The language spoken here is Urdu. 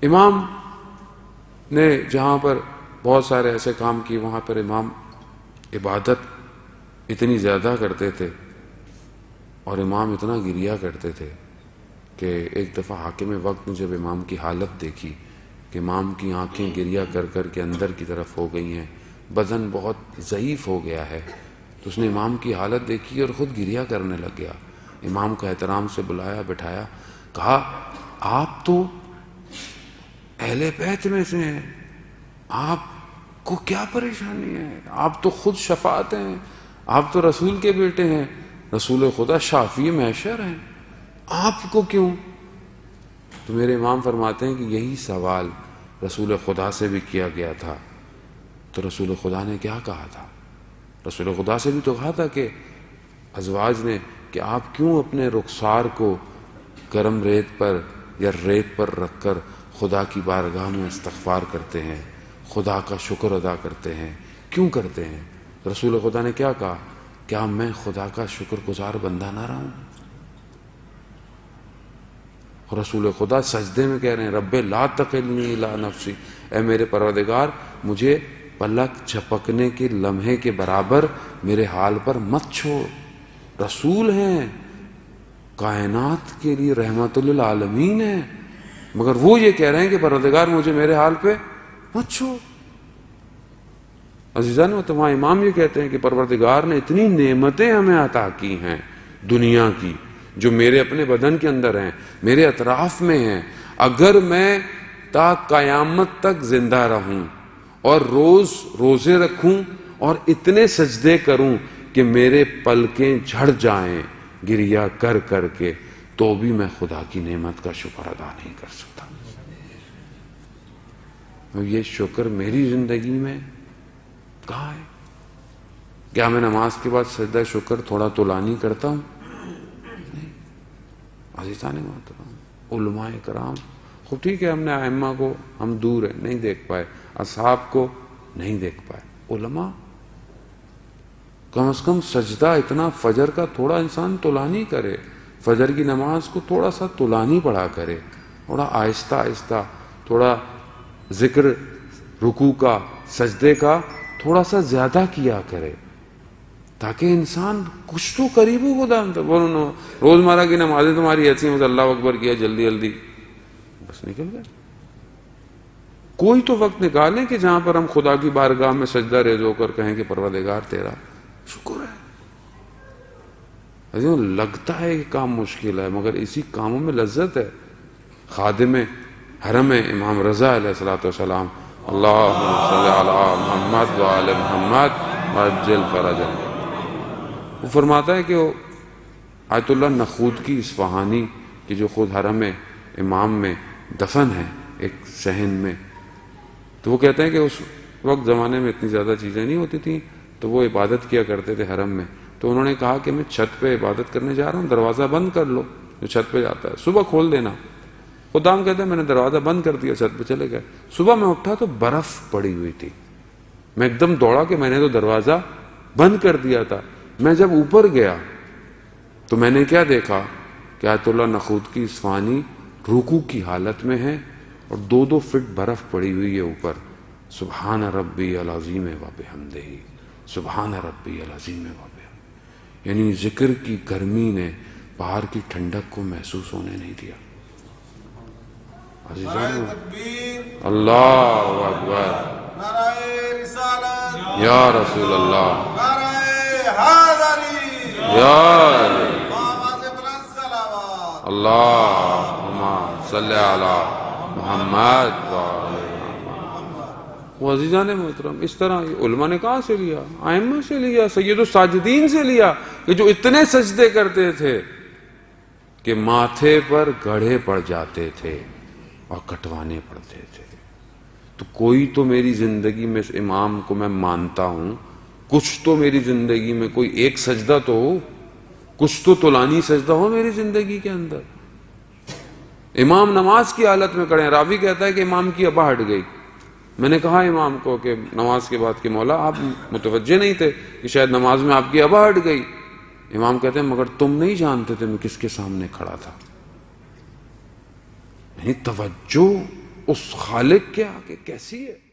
امام نے جہاں پر بہت سارے ایسے کام کیے، وہاں پر امام عبادت اتنی زیادہ کرتے تھے اور امام اتنا گریا کرتے تھے کہ ایک دفعہ حاکم وقت نے جب امام کی حالت دیکھی کہ امام کی آنکھیں گریا کر کر کے اندر کی طرف ہو گئی ہیں، بدن بہت ضعیف ہو گیا ہے، تو اس نے امام کی حالت دیکھی اور خود گریا کرنے لگ گیا۔ امام کو احترام سے بلایا، بٹھایا، کہا آپ تو اہل بیت میں سے ہیں، آپ کو کیا پریشانی ہے؟ آپ تو خود شفاعت ہیں، آپ تو رسول کے بیٹے ہیں، رسول خدا شافی محشر ہیں، آپ کو کیوں؟ تو میرے امام فرماتے ہیں کہ یہی سوال رسول خدا سے بھی کیا گیا تھا، تو رسول خدا نے کیا کہا تھا؟ رسول خدا سے بھی تو کہا تھا کہ ازواج نے کہ آپ کیوں اپنے رخسار کو گرم ریت پر یا ریت پر رکھ کر خدا کی بارگاہ میں استغفار کرتے ہیں، خدا کا شکر ادا کرتے ہیں، کیوں کرتے ہیں؟ رسول خدا نے کیا کہا؟ کیا میں خدا کا شکر گزار بندہ نہ رہوں؟ رسول خدا سجدے میں کہہ رہے ہیں رب لا تکلنی الی نفسی، اے میرے پروردگار مجھے پلک جھپکنے کے لمحے کے برابر میرے حال پر مت چھوڑ۔ رسول ہیں، کائنات کے لیے رحمت للعالمین ہیں، مگر وہ یہ کہہ رہے ہیں کہ پروردگار مجھے میرے حال پہ مت چھوڑ۔ عزیزان و تمام امام یہ کہتے ہیں کہ پروردگار نے اتنی نعمتیں ہمیں عطا کی ہیں دنیا کی، جو میرے اپنے بدن کے اندر ہیں، میرے اطراف میں ہیں، اگر میں تا قیامت تک زندہ رہوں اور روز روزے رکھوں اور اتنے سجدے کروں کہ میرے پلکیں جھڑ جائیں گریا کر کر کے، تو بھی میں خدا کی نعمت کا شکر ادا نہیں کر سکتا۔ یہ شکر میری زندگی میں کہاں ہے؟ کیا میں نماز کے بعد سجدہ شکر تھوڑا طولانی کرتا ہوں؟ نہیں۔ عزیزان محترم، علماء کرام، خوب ٹھیک ہے ہم نے ائمہ کو ہم دور ہیں نہیں دیکھ پائے، اصحاب کو نہیں دیکھ پائے، علماء کم از کم سجدہ اتنا فجر کا تھوڑا انسان طولانی کرے، فجر کی نماز کو تھوڑا سا طولانی پڑھا کرے، تھوڑا آہستہ آہستہ، تھوڑا ذکر رکوع کا سجدے کا تھوڑا سا زیادہ کیا کرے، تاکہ انسان کچھ تو قریب ہو خدا۔ روزمرہ کی نمازیں تمہاری ایسی ہیں، اللہ اکبر کیا جلدی جلدی بس نکل گئے۔ کوئی تو وقت نکالیں کہ جہاں پر ہم خدا کی بارگاہ میں سجدہ ریز ہو کر کہیں کہ پروردگار تیرا شکر ہے۔ لگتا ہے کہ کام مشکل ہے، مگر اسی کاموں میں لذت ہے۔ خادم حرم امام رضا علیہ الصلوۃ والسلام، اللہم صلی علی محمد وعلی محمد وعجل فرجہ، وہ فرماتا ہے کہ وہ آیت اللہ نخود کی اصفہانی کی جو خود حرم امام میں دفن ہے ایک صحن میں، تو وہ کہتے ہیں کہ اس وقت زمانے میں اتنی زیادہ چیزیں نہیں ہوتی تھیں، تو وہ عبادت کیا کرتے تھے حرم میں، تو انہوں نے کہا کہ میں چھت پہ عبادت کرنے جا رہا ہوں، دروازہ بند کر لو جو چھت پہ جاتا ہے، صبح کھول دینا۔ خدام کہتے ہیں میں نے دروازہ بند کر دیا، چھت پہ چلے گئے۔ صبح میں اٹھا تو برف پڑی ہوئی تھی، میں ایک دم دوڑا کہ میں نے تو دروازہ بند کر دیا تھا۔ میں جب اوپر گیا تو میں نے کیا دیکھا کہ آیت اللہ نخود کی اصفہانی رکوع کی حالت میں ہے اور 2-2 فٹ برف پڑی ہوئی ہے اوپر۔ سبحان ربی العظیم و بحمدہ، سبحان ربی العظیم و بحمدہ، یعنی ذکر کی گرمی نے باہر کی ٹھنڈک کو محسوس ہونے نہیں دیا۔ عزیزان اللہ اکبر، یا رسول اللہ، یا اللہم صلی علی محمد وہ۔ عزیزان محترم، اس طرح علماء نے کہاں سے لیا؟ ائمہ سے لیا، سید الساجدین سے لیا، کہ جو اتنے سجدے کرتے تھے کہ ماتھے پر گڑھے پڑ جاتے تھے اور کٹوانے پڑتے تھے۔ تو کوئی تو میری زندگی میں اس امام کو میں مانتا ہوں، کچھ تو میری زندگی میں کوئی ایک سجدہ تو ہو، کچھ تو طولانی سجدہ ہو میری زندگی کے اندر۔ امام نماز کی حالت میں کھڑے ہیں، راوی کہتا ہے کہ امام کی ابا ہٹ گئی۔ میں نے کہا امام کو کہ نماز کے بعد کہ مولا آپ متوجہ نہیں تھے کہ شاید نماز میں آپ کی ابا ہٹ گئی؟ امام کہتے ہیں مگر تم نہیں جانتے تھے میں کس کے سامنے کھڑا تھا۔ یعنی توجہ اس خالق کے آگے کیسی ہے؟